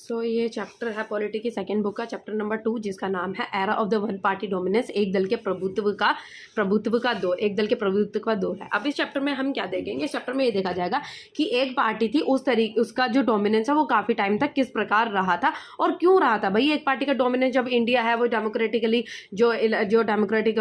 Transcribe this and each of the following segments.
ये चैप्टर है पॉलिटी की सेकंड बुक का चैप्टर नंबर 2, जिसका नाम है era of the one party dominance, एक दल के प्रभुत्व का दौर, एक दल के प्रभुत्व का दौर है। अब इस चैप्टर में हम क्या देखेंगे, इस चैप्टर में ये देखा जाएगा कि एक पार्टी थी, उसका जो डोमिनेंस है वो काफ़ी टाइम तक किस प्रकार रहा था और क्यों रहा था। भाई एक पार्टी का डोमिनेंस, जब इंडिया है वो डेमोक्रेटिकली जो डेमोक्रेटिक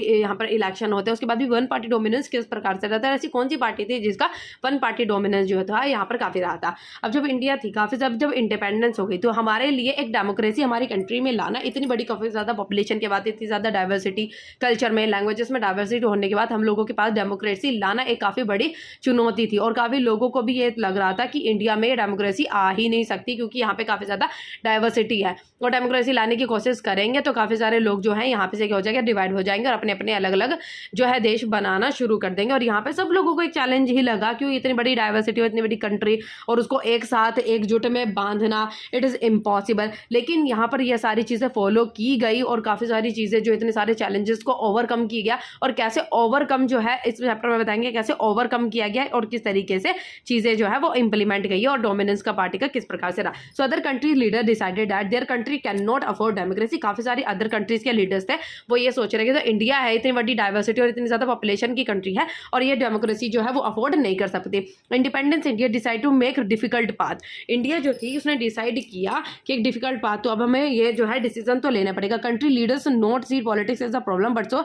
यहाँ पर इलेक्शन होते हैं, उसके बाद भी वन पार्टी डोमिनेंस किस प्रकार से रहता है। ऐसी कौन सी पार्टी थी जिसका वन पार्टी डोमिनेंस जो था यहाँ पर काफ़ी रहा था। अब जब इंडिया थी काफ़ी, जब इंडिपेंडेंस हो गई तो हमारे लिए एक डेमोक्रेसी हमारी कंट्री में लाना, इतनी बड़ी काफ़ी ज़्यादा पॉपुलेशन के बाद, इतनी ज़्यादा डाइवर्सिटी कल्चर में, लैंग्वेजेस में डाइवर्सिटी होने के बाद हम लोगों के पास डेमोक्रेसी लाना एक काफ़ी बड़ी चुनौती थी। और काफ़ी लोगों को भी ये लग रहा था कि इंडिया में डेमोक्रेसी आ ही नहीं सकती, क्योंकि यहाँ पे काफ़ी ज़्यादा डाइवर्सिटी है और डेमोक्रेसी लाने की कोशिश करेंगे तो काफ़ी सारे लोग जो हैं यहाँ पे से क्या हो जाएगा, डिवाइड हो जाएंगे और अपने अपने अलग अलग जो है देश बनाना शुरू कर देंगे। और यहाँ पे सब लोगों को एक चैलेंज ही लगा, क्यों इतनी बड़ी डाइवर्सिटी और इतनी बड़ी कंट्री और उसको एक साथ एकजुट में बांधना, इट इज़ इम्पॉसिबल। लेकिन यहाँ पर यह सारी चीज़ें फॉलो की गई और काफ़ी सारी चीज़ें जो इतने सारे चैलेंजेस को ओवरकम की गया, और कैसे ओवरकम जो है इस चैप्टर में बताएंगे कैसे ओवरकम किया गया और किस तरीके से चीज़ें जो है वो इंप्लीमेंट गई और डोमिनेंस का पार्टी का किस प्रकार से रहा। So other country leader decided that their country can not afford democracy. काफ़ी सारी अदर कंट्रीज के लीडर्स थे, वो ये सोच रहे थे तो इंडिया है, इतनी बड़ी डाइवर्सिटी और इतनी ज़्यादा पॉपुलेशन की कंट्री है और ये डेमोक्रेसी जो है वो अफोर्ड नहीं कर सकती। Independence India decide to make difficult path. India जो थी उसने डिसाइड किया कि एक डिफिकल्ट पाथ, तो अब हमें ये जो है डिसीजन तो लेना पड़ेगा। Country leaders not see politics as a problem but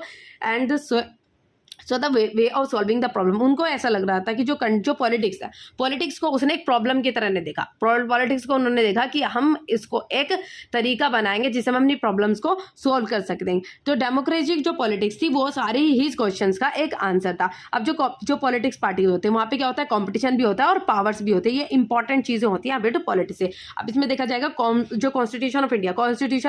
so the way of solving the problem. उनको ऐसा लग रहा था कि जो पॉलिटिक्स है, पॉलिटिक्स को उसने एक प्रॉब्लम की तरह नहीं देखा। पॉलिटिक्स को उन्होंने देखा कि हम इसको एक तरीका बनाएंगे जिससे हम अपनी प्रॉब्लम्स को सॉल्व कर सकते हैं। तो डेमोक्रेटिक जो पॉलिटिक्स थी वो सारी ही क्वेश्चंस का एक आंसर था। अब जो पॉलिटिक्स पार्टी होते हैं वहाँ पे क्या होता है, कॉम्पिटिशन भी होता है और पावर्स भी होते हैं। ये इंपॉर्टेंट चीज़ें होती हैं अभी तो पॉलिटिक्स से। अब इसमें देखा जाएगा जो कॉन्स्टिट्यूशन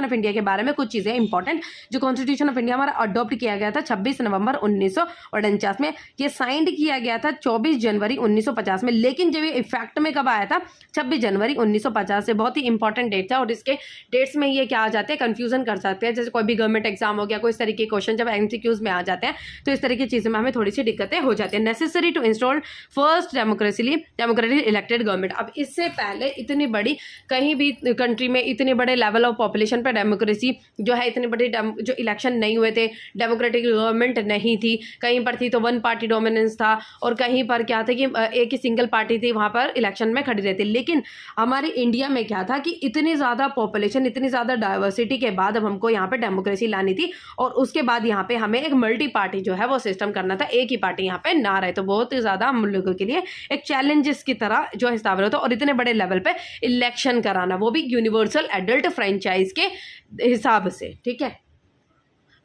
ऑफ इंडिया के बारे में कुछ चीज़ें इंपॉर्टेंट। जो कॉन्स्टिट्यूशन ऑफ इंडिया हमारा अडॉप्ट किया गया था 26 नवंबर 1949 में, ये साइंड किया गया था 24 जनवरी 1950 में, लेकिन जब ये इफेक्ट में कब आया था, 26 जनवरी 1950 से। बहुत ही इंपॉर्टेंट डेट था और इसके डेट्स में ये क्या आ जाते हैं, कंफ्यूजन कर सकते हैं। जैसे कोई भी गवर्नमेंट एग्जाम हो गया, कोई इस तरीके के क्वेश्चन जब एमसीक्यूज में आ जाते हैं तो इस तरह की चीज़ों में हमें थोड़ी सी दिक्कतें हो जाती हैं। Necessary to install first democratic elected government. अब इससे पहले इतनी बड़ी कहीं भी कंट्री में इतने बड़े लेवल ऑफ पॉपुलेशन पर डेमोक्रेसी जो है, इतने बड़े जो इलेक्शन नहीं हुए थे, डेमोक्रेटिक गवर्नमेंट नहीं थी, कहीं पर थी तो वन पार्टी डोमिनेंस था और कहीं पर क्या था कि एक ही सिंगल पार्टी थी वहाँ पर इलेक्शन में खड़ी रहती। लेकिन हमारे इंडिया में क्या था कि इतनी ज़्यादा पॉपुलेशन, इतनी ज़्यादा डाइवर्सिटी के बाद अब हमको यहाँ पे डेमोक्रेसी लानी थी और उसके बाद यहाँ पे हमें एक मल्टी पार्टी जो है वो सिस्टम करना था, एक ही पार्टी यहाँ पे ना रहे। तो बहुत ही ज़्यादा हम लोगों के लिए एक चैलेंजेस की तरह जो हिसाब होता है और इतने बड़े लेवल पे इलेक्शन कराना, वो भी यूनिवर्सल एडल्ट फ्रेंचाइज के हिसाब से। ठीक है,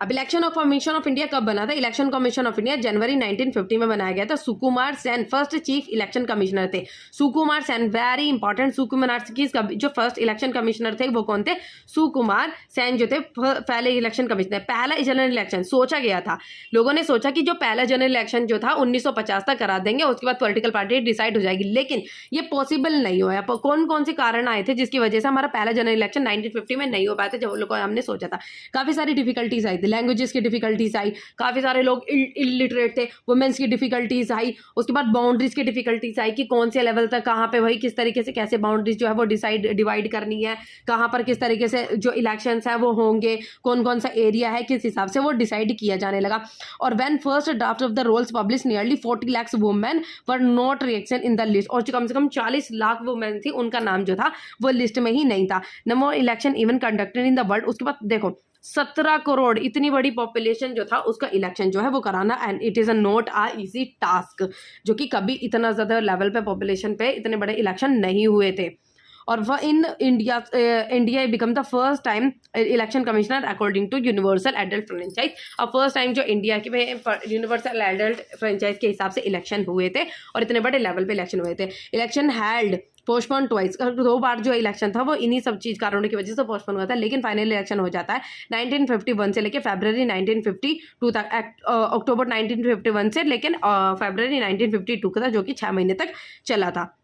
अब इलेक्शन कमीशन ऑफ इंडिया कब बना था? इलेक्शन कमीशन ऑफ इंडिया जनवरी 1950 में बनाया गया था। Sukumar Sen first chief election commissioner थे। Sukumar Sen, very important. सुकुमार जो फर्स्ट इलेक्शन कमिश्नर थे वो कौन थे? सुकुमार सेन जो थे पहले इलेक्शन कमिश्नर। पहला जनरल इलेक्शन सोचा गया था, लोगों ने सोचा कि जो पहला जनरल इलेक्शन जो था 1950 तक करा देंगे, उसके बाद पॉलिटिकल पार्टी डिसाइड हो जाएगी, लेकिन ये पॉसिबल नहीं हुआ। कौन कौन से कारण आए थे जिसकी वजह से हमारा पहला जनरल इलेक्शन 1950 में नहीं हो पाया था, जब लोग हमने सोचा था? काफ़ी सारी डिफिकल्टीज आई थी, लैंग्वेजेस की डिफिकल्टीज आई, काफ़ी सारे लोग इलिटरेट थे, वुमेन्स की डिफिकल्टीज आई, उसके बाद बाउंड्रीज की डिफिकल्टीज आई कि कौन से लेवल तक कहाँ पे, वही किस तरीके से कैसे बाउंड्रीज जो है वो डिवाइड करनी है, कहाँ पर किस तरीके से जो इलेक्शंस है वो होंगे, कौन कौन सा एरिया है, किस हिसाब से वो डिसाइड किया जाने लगा। और when first draft of the rolls publish nearly 40 lakh women were not reaction in the list. और जो कम से कम 40 लाख वुमेन थी, उनका नाम जो था वो लिस्ट में ही नहीं था। No more election even conducted in the world. उसके बाद देखो 17 करोड़, इतनी बड़ी पॉपुलेशन जो था उसका इलेक्शन जो है वो कराना, and it is a not a easy task, जो कि कभी इतना ज़्यादा लेवल पे पॉपुलेशन पे इतने बड़े इलेक्शन नहीं हुए थे। और वह in India become the first time election commissioner according to universal adult franchise. अब फर्स्ट टाइम जो इंडिया के में यूनिवर्सल एडल्ट फ्रेंचाइज के हिसाब से इलेक्शन हुए थे और इतने बड़े लेवल पे इलेक्शन हुए थे। इलेक्शन हेल्ड पोस्टपोन ट्वाइस, 2 बार जो इलेक्शन था वो इन्हीं सब चीज़ कारणों की वजह से पोस्टपोन हुआ था, लेकिन फाइनल इलेक्शन हो जाता है 1951 से लेकर फरवरी 1952 तक, अक्टूबर 1951 से लेकिन फरवरी 1952 का था, जो कि 6 महीने तक चला था।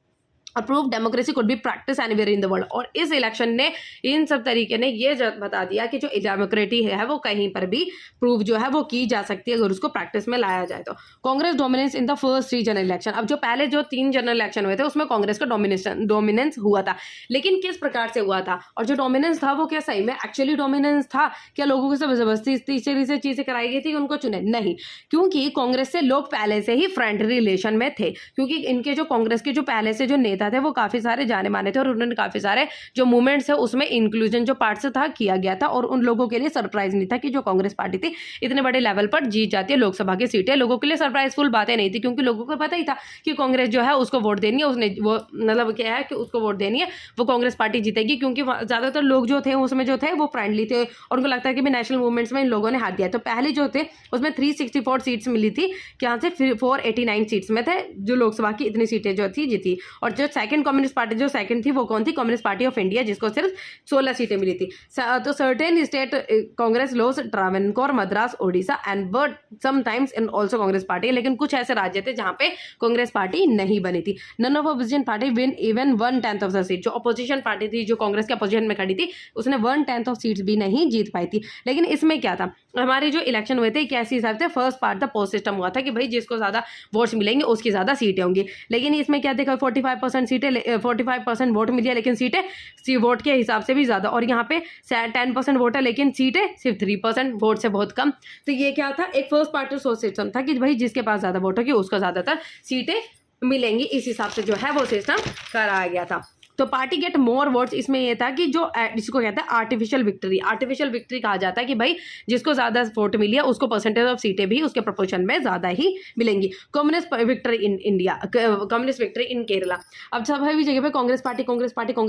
Approve democracy could be practice anywhere in the world. और इस इलेक्शन ने इन सब तरीके ने ये बता दिया कि जो डेमोक्रेसी है वो कहीं पर भी प्रूव जो है वो की जा सकती है अगर उसको प्रैक्टिस में लाया जाए तो। Congress dominance in the first 3 general election. अब जो पहले जो 3 जनरल इलेक्शन हुए थे उसमें कांग्रेस का डोमिनेंस हुआ था, लेकिन किस प्रकार से हुआ था और जो डोमिनेंस था वो क्या सही में एक्चुअली डोमिनेंस था, क्या लोगों को जबरदस्ती इस तरीके से चीजें कराई गई थी उनको चुने? नहीं, क्योंकि कांग्रेस से लोग पहले से ही फ्रेंडली रिलेशन में थे, क्योंकि इनके जो कांग्रेस के जो पहले से जो नेता थे वो काफी सारे जाने माने थे और उन्होंने काफी सारे जो मूवमेंट्स है उसमें इंक्लूजन जो पार्ट से था किया गया था। और उन लोगों के लिए सरप्राइज नहीं था कि जो कांग्रेस पार्टी थी इतने बड़े लेवल पर जीत जाती है लोकसभा की सीटें। लोगों के लिए सरप्राइजफुल बातें नहीं थी, क्योंकि लोगों को पता ही था कि कांग्रेस जो है उसको वोट देनी है, उसने वो मतलब क्या है कि उसको वोट देनी है, वो कांग्रेस पार्टी जीतेगी, क्योंकि ज्यादातर लोग जो थे उसमें जो थे वो फ्रेंडली थे और उनको लगता है कि नेशनल मूवमेंट्स में इन लोगों ने हाथ दिया। तो पहले जो थे उसमें 364 सीट्स मिली थी, यहाँ से 489 सीट्स में थे जो लोकसभा की इतनी सीटें जो थी जीती। और जो सेकंड कम्युनिस्ट पार्टी जो सेकंड थी वो कौन थी? कम्युनिस्ट पार्टी ऑफ इंडिया, जिसको सिर्फ 16 सीटें मिली थी। तो certain state Congress loss Travancore, Madras, Odisha and but sometimes in also Congress party. लेकिन कुछ ऐसे राज्य थे जहां पे कांग्रेस पार्टी नहीं बनी थी। None of opposition party win even 1/10 of the seat. जो अपोजिशन पार्टी थी जो कांग्रेस के अपोजिशन में खड़ी थी उसने 1/10 ऑफ सीट्स भी नहीं जीत पाई थी। लेकिन इसमें क्या था, हमारे जो इलेक्शन हुए थे कैसे हिसाब से फर्स्ट पार्ट था पोस्ट सिस्टम हुआ था कि भाई जिसको ज्यादा वोट्स मिलेंगे उसकी ज्यादा सीटें होंगी। लेकिन इसमें क्या देखा 45% सीटें 45% वोट मिली है, लेकिन सीटें वोट के हिसाब से भी ज्यादा। और यहाँ पे 10% वोट है लेकिन सीटें सिर्फ 3%, वोट से बहुत कम। तो ये क्या था, एक फर्स्ट पार्टी सोच सिस्टम था कि भाई जिसके पास ज्यादा वोट होगी उसको ज्यादातर सीटें मिलेंगी। इस हिसाब से जो है वो सिस्टम कराया गया था। तो पार्टी गेट मोर वोट्स, इसमें यह था कि जो जिसको कहते हैं आर्टिफिशियल विक्ट्री। आर्टिफिशियल विक्ट्री कहा जाता है कि भाई जिसको ज्यादा वोट मिली है उसको परसेंटेज ऑफ सीटें भी उसके प्रोपोर्शन में ज्यादा ही मिलेंगी। Communist victory in India, communist victory in Kerala. अब सभी जगह पे कांग्रेस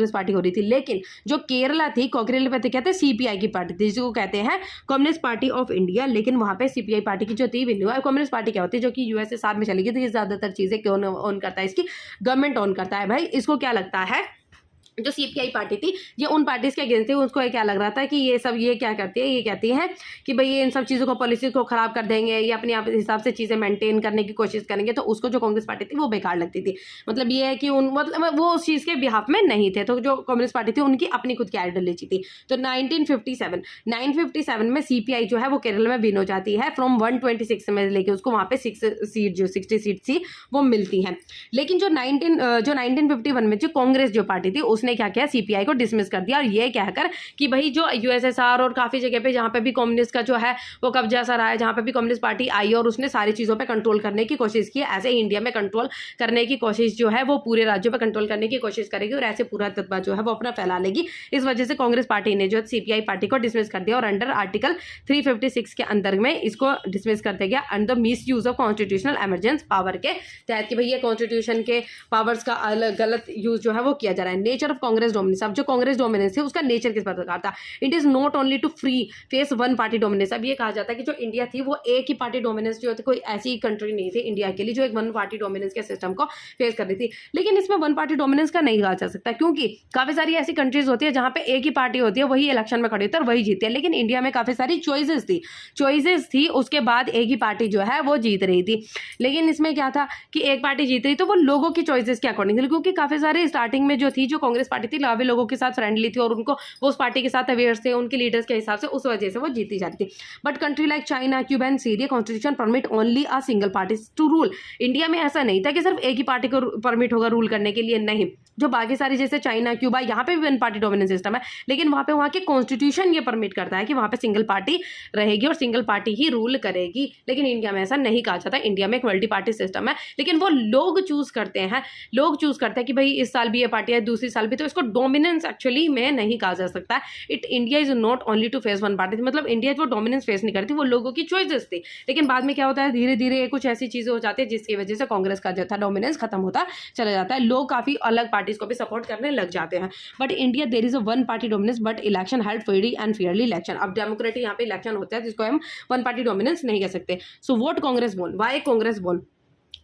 पार्टी हो रही थी, लेकिन जो केरला थी, केरला पे कहते हैं सीपीआई की पार्टी थी जिसको कहते हैं कम्युनिस्ट पार्टी ऑफ इंडिया। लेकिन वहां पे सीपीआई पार्टी की जो थी विन्यू है, कम्युनिस्ट पार्टी क्या होती है जो कि यूएसएसआर में चली गई। तो ये ज्यादातर चीजें कौन ऑन करता है, इसकी गवर्नमेंट ऑन करता है। भाई इसको क्या लगता है, जो सीपीआई पार्टी थी ये उन पार्टीज के अगेंस्ट थी, उसको क्या लग रहा था कि ये सब ये क्या करती है, ये कहती है कि भाई ये इन सब चीज़ों को पॉलिसी को खराब कर देंगे, ये अपने आप हिसाब से चीज़ें मेंटेन करने की कोशिश करेंगे। तो उसको जो कांग्रेस पार्टी थी वो बेकार लगती थी। मतलब ये है कि मतलब वो उस चीज़ के बिहाफ में नहीं थे। तो जो कम्युनिस्ट पार्टी थी उनकी अपनी खुद की आइडियोलॉजी थी। तो 1957 में सीपीआई जो है वो केरल में विन हो जाती है फ्रॉम 126 में लेके उसको वहाँ पे 60 सीट थी वो मिलती हैं। लेकिन जो 1951 में जो कांग्रेस जो पार्टी थी उसने क्या किया, सीपीआई को डिसमिस कर दिया और ये कहकर कि भाई जो यूएसएसआर और काफी जगह पे जहां पे भी कम्युनिस्ट का जो है वो कब्जा सा रहा है, जहां पे भी कम्युनिस्ट पार्टी आई और उसने सारी चीजों पे कंट्रोल करने की कोशिश की, ऐसे इंडिया में कंट्रोल करने की कोशिश जो है वो पूरे राज्यों पे कंट्रोल करने की कोशिश करेगी और ऐसे पूरा तत्वा जो है वो अपना फैला लेगी। इस वजह से कांग्रेस पार्टी ने जो सीपीआई पार्टी को डिसमिस कर दिया और अंडर आर्टिकल 356 के अंदर में इसको डिसमिस कर दिया गया under miss use of constitutional emergency power के तहत कि भाई ये कॉन्स्टिट्यूशन के पावर्स का गलत यूज जो है वो किया जा रहा है। नेचर ऑफ कांग्रेस डोमिनेंस, अब जो कांग्रेस डोमिनेंस है उसका नेचर किस प्रकार था, it is not only to free face one party dominance. अब ये कहा जाता है कि जो इंडिया थी वो एक ही पार्टी डोमिनेंस जो थी, कोई ऐसी कंट्री नहीं थी इंडिया के लिए जो एक वन पार्टी डोमिनेंस के सिस्टम को फेस कर रही थी। लेकिन इसमें वन पार्टी डोमिनेंस का नहीं कहा जा सकता क्योंकि काफी सारी ऐसी कंट्रीज होती है जहां पे एक ही पार्टी होती है, वही इलेक्शन में खड़ी होती है और वही जीती है। लेकिन इंडिया में काफी सारी चॉइसेस थी, उसके बाद एक ही पार्टी जो है वो जीत रही थी। लेकिन इसमें क्या था कि एक पार्टी जीत रही तो वो लोगों की चॉइसेस के अकॉर्डिंग थी, क्योंकि काफी सारे स्टार्टिंग में जो थी जो कांग्रेस पार्टी थी लावे लोगों के साथ फ्रेंडली थी और उनको वो उस पार्टी के साथ अवेयर थे उनके लीडर्स के हिसाब से, उस वजह से वो जीती जाती थी। But country like China, Cuba and Syria constitution permit only a single party to rule. India में ऐसा नहीं था कि सिर्फ एक ही पार्टी को परमिट होगा रूल करने के लिए, नहीं। जो बाकी सारी जैसे चाइना, क्यूबा, यहाँ पे भी वन पार्टी डोमिनेंस सिस्टम है, लेकिन वहाँ पे वहाँ के कॉन्स्टिट्यूशन ये परमिट करता है कि वहाँ पे सिंगल पार्टी रहेगी और सिंगल पार्टी ही रूल करेगी। लेकिन इंडिया में ऐसा नहीं कहा जाता। इंडिया में एक मल्टी पार्टी सिस्टम है, लेकिन वो लोग चूज करते हैं कि भाई इस साल भी ये पार्टी है, दूसरी साल भी, तो इसको डोमिनेंस एक्चुअली में नहीं कहा जा सकता। India is not only to face one party, मतलब इंडिया वो डोमिनेंस फेस नहीं करती, वो लोगों की चॉइसेस थी। लेकिन बाद में क्या होता है, धीरे धीरे कुछ ऐसी चीजें हो जाती है जिसकी वजह से कांग्रेस का जो था डोमिनेंस खत्म होता चला जाता है, लोग काफी अलग पार्टीज को भी सपोर्ट करने लग जाते हैं। But India there is a one party dominance but election held free and fairly election. अब डेमोक्रेटिक यहाँ पे इलेक्शन होता है जिसको हम वन पार्टी डोमिनेंस नहीं कह सकते। So what Congress won, why Congress won,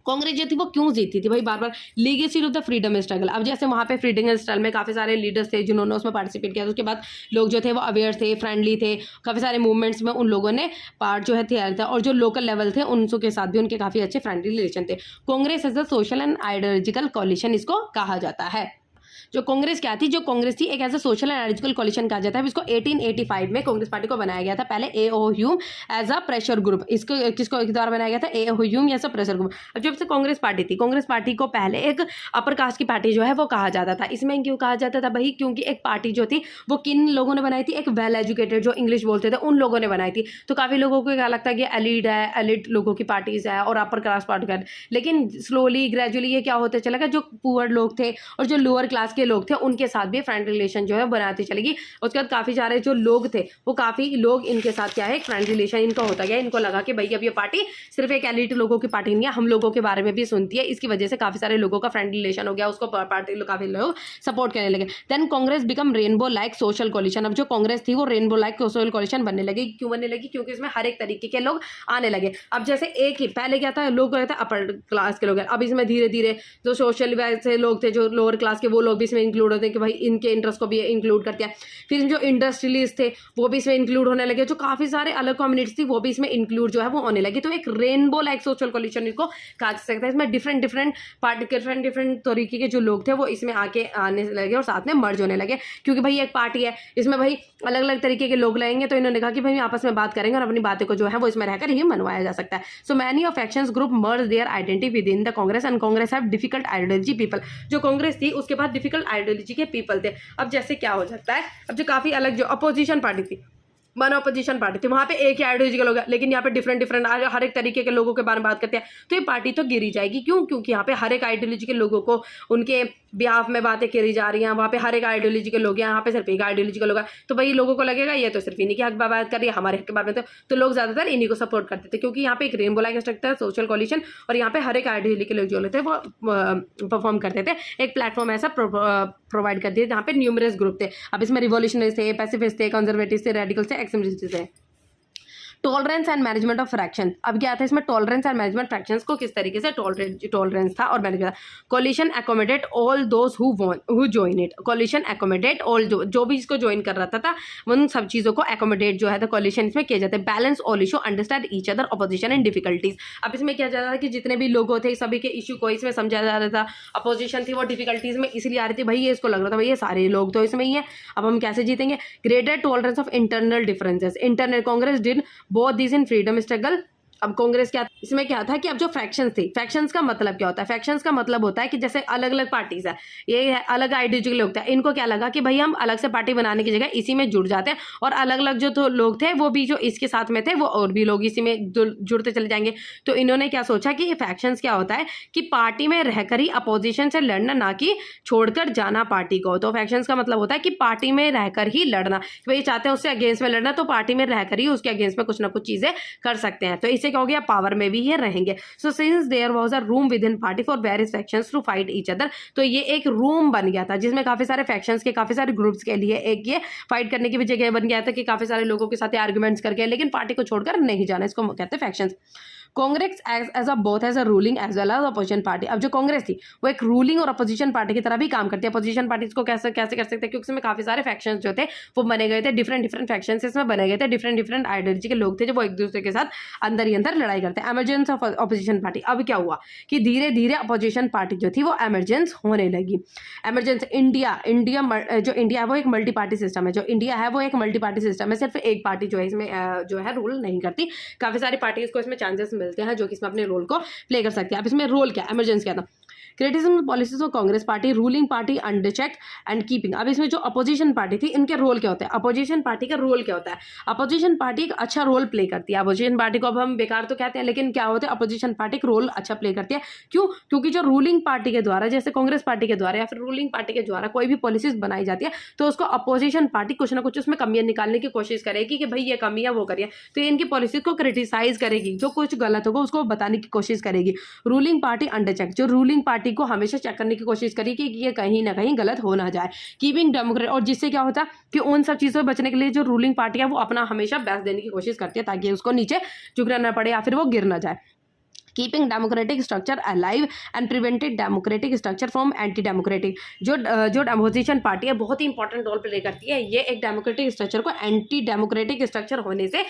Congress जो थी वो क्यों जीती थी भाई, बार बार legacy of the freedom struggle. अब जैसे वहाँ पे फ्रीडम स्ट्रगल में काफ़ी सारे लीडर्स थे जिन्होंने उसमें पार्टिसिपेट किया, उसके बाद लोग जो थे वो अवेयर थे, फ्रेंडली थे, काफ़ी सारे मूवमेंट्स में उन लोगों ने पार्ट जो है किया था, और जो लोकल लेवल थे उनके साथ भी उनके काफ़ी अच्छे फ्रेंडली रिलेशन थे। Congress as a social and ideological coalition इसको कहा जाता है। जो कांग्रेस क्या थी, जो कांग्रेस थी एक as a social and ideological coalition कहा जाता है। इसको 1885 में कांग्रेस पार्टी को बनाया गया था, पहले A O. Hume as a pressure group, इसको किसको द्वारा बनाया गया था, A O. Hume as a pressure group. अब जब से कांग्रेस पार्टी थी, कांग्रेस पार्टी को पहले एक अपर कास्ट की पार्टी जो है वो कहा जाता था। इसमें क्यों कहा जाता था भाई, क्योंकि एक पार्टी जो थी वो किन लोगों ने बनाई थी, एक वेल एजुकेटेड जो इंग्लिश बोलते थे उन लोगों ने बनाई थी। तो काफ़ी लोगों को क्या लगता है कि एलिड है, एलिट लोगों की पार्टीज है और अपर क्लास पार्टी है, लेकिन स्लोली ग्रेजुअली ये क्या होते चलेगा, जो पुअर लोग थे और जो लोअर क्लास के लोग थे उनके साथ भी फ्रेंड रिलेशन जो है बनाती चलेगी। उसके बाद काफ़ी सारे जो लोग थे वो काफ़ी लोग इनके साथ क्या है, एक फ्रेंड रिलेशन इनका होता गया। इनको लगा कि भाई अब ये पार्टी सिर्फ एक एलिट लोगों की पार्टी नहीं है, हम लोगों के बारे में भी सुनती है। इसकी वजह से काफ़ी सारे लोगों का फ्रेंड रिलेशन हो गया, उसको पार्टी काफ़ी लोग सपोर्ट करने लगे। Then Congress become rainbow like social coalition. अब जो कांग्रेस थी वो रेनबो लाइक सोशल कॉलिशन बनने लगी। क्यों बनने लगी, क्योंकि इसमें हर एक तरीके के लोग आने लगे। अब जैसे एक ही पहले क्या था, लोग रहते अपर क्लास के लोग, अब इसमें धीरे धीरे जो सोशल वैसे लोग थे, जो लोअर क्लास के, वो लोग भी इसमें इंक्लूड होते हैं कि भाई इनके इंटरेस्ट को भी इंक्लूड करते हैं। फिर जो इंडस्ट्रियलिस्ट थे वो भी इसमें इंक्लूड होने लगे, जो काफ़ी सारे अलग कम्युनिटीज थी वो भी इसमें इंक्लूड जो है वो होने लगी। तो एक रेनबो लाइक सोशल कॉलिशन इसको कहा जा सकता है। इसमें डिफरेंट डिफरेंट तरीके के जो लोग थे वो इसमें आने लगे और साथ में मर्ज होने लगे, क्योंकि भाई एक पार्टी है, इसमें भाई अलग अलग तरीके के लोग लगेंगे। तो इन्होंने कहा कि भाई आपस में बात करेंगे और अपनी बातें को जो है वो इसमें रहकर ही मनवाया जा सकता है। So many of factions group merge their identity with in the Congress and Congress have difficult ideology people. जो कांग्रेस थी उसके बाद डिफिकल्ट आइडियोलॉजी के पीपल थे। अब जैसे क्या हो सकता है, अब जो काफ़ी अलग जो अपोजिशन पार्टी थी, वन अपोजिशन पार्टी थी, वहाँ पे एक ही आइडियोलॉजी के लोग हैं, लेकिन यहाँ पे डिफरेंट हर एक तरीके के लोगों के बारे में बात करते हैं। तो ये पार्टी तो गिरी जाएगी। क्यों, क्योंकि यहाँ पे हर एक आइडियोलॉजी के लोगों को उनके बिहाफ में बातें करी जा रही हैं। वहाँ पे हर एक आइडियोलॉजी के लोग हैं, यहाँ पे सिर्फ एक आइडियोलॉजी के लोग हैं। तो भाई लोगों को लगेगा ये तो सिर्फ इन्हीं की हक बात कर रही है, हमारे हक के बारे में तो लोग ज़्यादातर इन्हीं को सपोर्ट करते थे, क्योंकि यहाँ पे एक rainbow like structure, social coalition, और यहाँ पे हर एक आइडियोलॉजी के लोग जो होते थे वो परफॉर्म करते थे। एक प्लेटफॉर्म ऐसा प्रोवाइड कर दिया जहाँ पे न्यूमरस ग्रुप थे। अब इसमें रिवॉल्यूशनरीज थे, पैसिफिस्ट थे, कंजर्वेटिव थे, रेडिकल्स थे, एक्सट्रीमिस्ट थे। Tolerance and management of fraction. अब क्या था इसमें, टॉलरेंस एंड मैनेजमेंट फ्रैक्शंस को किस तरीके से टॉलरेंस था और management. Coalition accommodate all those who join it. Coalition accommodate all, जो भी इसको ज्वाइन कर रहा था उन सब चीज़ों को एकोमोडेट जो है तो कोलिशन इसमें किया जाता है। Balance all issue, understand each other opposition and difficulties. अब इसमें क्या जा रहा था कि जितने भी लोग थे सभी के इशू को इसमें समझा जा रहा था। अपोजिशन थी वो डिफिकल्टीज में इसलिए आ रही थी, भाई ये इसको लग रहा था भाई ये सारे लोग तो इसमें ही है, अब हम कैसे जीतेंगे। Greater tolerance of internal differences. Internal Congress did both this in freedom struggle. अब कांग्रेस क्या, इसमें क्या था कि अब जो फैक्शंस थी, फैक्शंस का मतलब क्या होता है, फैक्शंस का मतलब होता है कि जैसे अलग अलग पार्टीज है, ये अलग आइडियोलॉजी के लोग थे, इनको क्या लगा कि भाई हम अलग से पार्टी बनाने की जगह इसी में जुड़ जाते हैं, और अलग अलग जो तो लोग थे वो भी जो इसके साथ में थे वो और भी लोग इसी में जुड़ते चले जाएंगे। तो इन्होंने क्या सोचा कि ये फैक्शंस क्या होता है कि पार्टी में रहकर ही अपोजिशन से लड़ना, ना कि छोड़कर जाना पार्टी को। तो फैक्शंस का मतलब होता है कि पार्टी में रहकर ही लड़ना, भाई चाहते हैं उससे अगेंस्ट में लड़ना तो पार्टी में रहकर ही उसके अगेंस्ट में कुछ ना कुछ चीजें कर सकते हैं। तो इससे क्या हो गया, पावर में भी ये रहेंगे। So since there was a room within party for various factions to fight each other. तो ये एक रूम बन गया था जिसमें काफी सारे फैक्शंस के, काफी सारे ग्रुप्स के लिए एक ये फाइट करने की भी जगह बन गया था कि काफी सारे लोगों के साथ आर्ग्यूमेंट्स करके, लेकिन पार्टी को छोड़कर नहीं जाना, इसको कहते हैं factions. Congress as a both as a ruling as well as opposition party. अब जो कांग्रेस थी वो एक रूलिंग और अपोजिशन पार्टी की तरह भी काम करती है। अपोजिशन पार्टी को कैसे कर सकते हैं, क्योंकि इसमें काफी सारे फैक्शंस जो थे वो बने गए थे, डिफरेंट फैक्शंस इसमें बने गए थे, डिफरेंट आइडियोलॉजी के लोग थे जो वो एक दूसरे के साथ अंदर ही अंदर लड़ाई करते हैं। Emergence of opposition party. अब क्या हुआ कि धीरे धीरे अपोजिशन पार्टी जो थी वो एमरजेंस होने लगी। एमरजेंस इंडिया जो इंडिया है वो एक मल्टी पार्टी सिस्टम है, जो इंडिया है वो एक मल्टी पार्टी सिस्टम है, सिर्फ एक पार्टी जो है इसमें जो है रूल नहीं करती, काफी सारी पार्टीज को इसमें चांसेस मिलते हैं जो कि इसमें अपने रोल को प्ले कर सकते हैं। अब इसमें रोल क्या, इमरजेंसी क्या था, criticism policies of Congress party, ruling party under check and keeping. अब इसमें जो अपोजिशन पार्टी थी इनके रोल क्या होता है, अपोजिशन पार्टी का रोल क्या होता है। अपोजिशन पार्टी एक अच्छा रोल प्ले करती है। अपोजिशन पार्टी को अब हम बेकार तो कहते हैं, लेकिन क्या होता है अपोजिशन पार्टी एक रोल अच्छा प्ले करती है। क्यों, क्योंकि जो रूलिंग पार्टी के द्वारा, जैसे कांग्रेस पार्टी के द्वारा या फिर रूलिंग पार्टी के द्वारा कोई भी पॉलिसीज बनाई जाती है तो उसको अपोजिशन पार्टी कुछ ना कुछ उसमें कमियां निकालने की कोशिश करेगी कि भाई ये कमी है वो करिए, तो इनकी पॉलिसीज को क्रिटिसाइज करेगी, जो कुछ गलत होगा उसको बताने की कोशिश करेगी। रूलिंग पार्टी अंडर चेक, जो रूलिंग पार्टी को हमेशा चेक करने की कोशिश करेगी कि ये कहीं ना कहीं गलत हो ना जाए। कीपिंग डेमोक्रेट, और जिससे क्या होता है कि उन सब चीज़ों से बचने के लिए जो रूलिंग पार्टी है वो अपना हमेशा बेस्ट देने की कोशिश करती है ताकि उसको नीचे झुकना ना पड़े या फिर वो गिर ना जाए। Keeping democratic structure alive and prevented democratic structure from anti democratic. जो अपोजिशन पार्टी है बहुत ही इंपॉर्टेंट रोल प्ले करती है, ये एक डेमोक्रेटिक स्ट्रक्चर को एंटी डेमोक्रेटिक स्ट्रक्चर होने से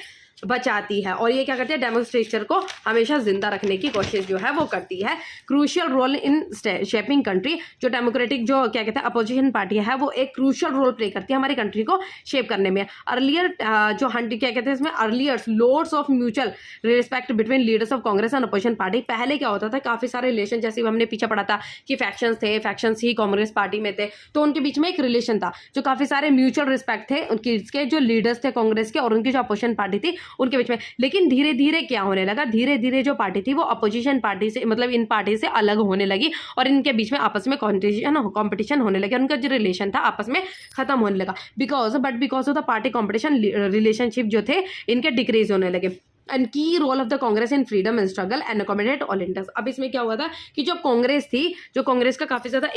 बचाती है, और ये क्या करती है, डेमोक्रेटिक स्ट्रक्चर को हमेशा जिंदा रखने की कोशिश जो है वो करती है। Crucial role in shaping country. जो डेमोक्रेटिक जो क्या कहते हैं अपोजिशन पार्टी है वो एक क्रूशियल रोल प्ले करती है हमारी कंट्री को शेप करने में। अर्लियर जो क्या कहते हैं इसमें earlier loads of mutual respect between leaders of Congress and opposition party. पहले क्या होता था, काफी सारे रिलेशन, जैसे हमने पीछे पढ़ा था कि फैक्शंस थे, फैक्शंस ही कांग्रेस पार्टी में थे, तो उनके बीच में एक रिलेशन था, जो काफी सारे म्यूचुअल रिस्पेक्ट थे उनके जो लीडर्स थे कांग्रेस के और उनकी जो अपोजिशन पार्टी थी उनके बीच में। लेकिन धीरे धीरे क्या होने लगा, धीरे धीरे जो पार्टी थी वो अपोजिशन पार्टी से मतलब इन पार्टी से अलग होने लगी और इनके बीच में आपस में कॉम्पिटिशन होने लगा, उनका जो रिलेशन था आपस में खत्म होने लगा। Because of the party competition relationship जो थे इनके डिक्रीज होने लगे। And key role of the Congress in freedom and struggle and accommodate all interest. अब इसमें क्या हुआ था कि जो कांग्रेस थी, जो कांग्रेस का काफी ज्यादा,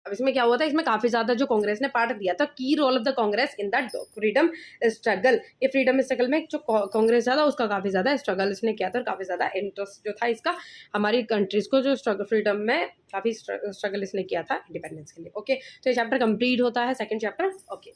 अब इसमें क्या हुआ था, इसमें काफी ज्यादा जो कांग्रेस ने पार्ट दिया था, key role of the Congress in the freedom struggle. ये फ्रीडम स्ट्रगल में जो कांग्रेस ज्यादा उसका काफी ज्यादा स्ट्रगल इसने किया था और काफी ज्यादा इंटरेस्ट जो था इसका हमारी कंट्रीज को जो स्ट्रगल फ्रीडम में काफी स्ट्रगल इसने किया था इंडिपेंडेंस के लिए। ओके, तो ये चैप्टर कंप्लीट होता है, सेकंड चैप्टर। ओके।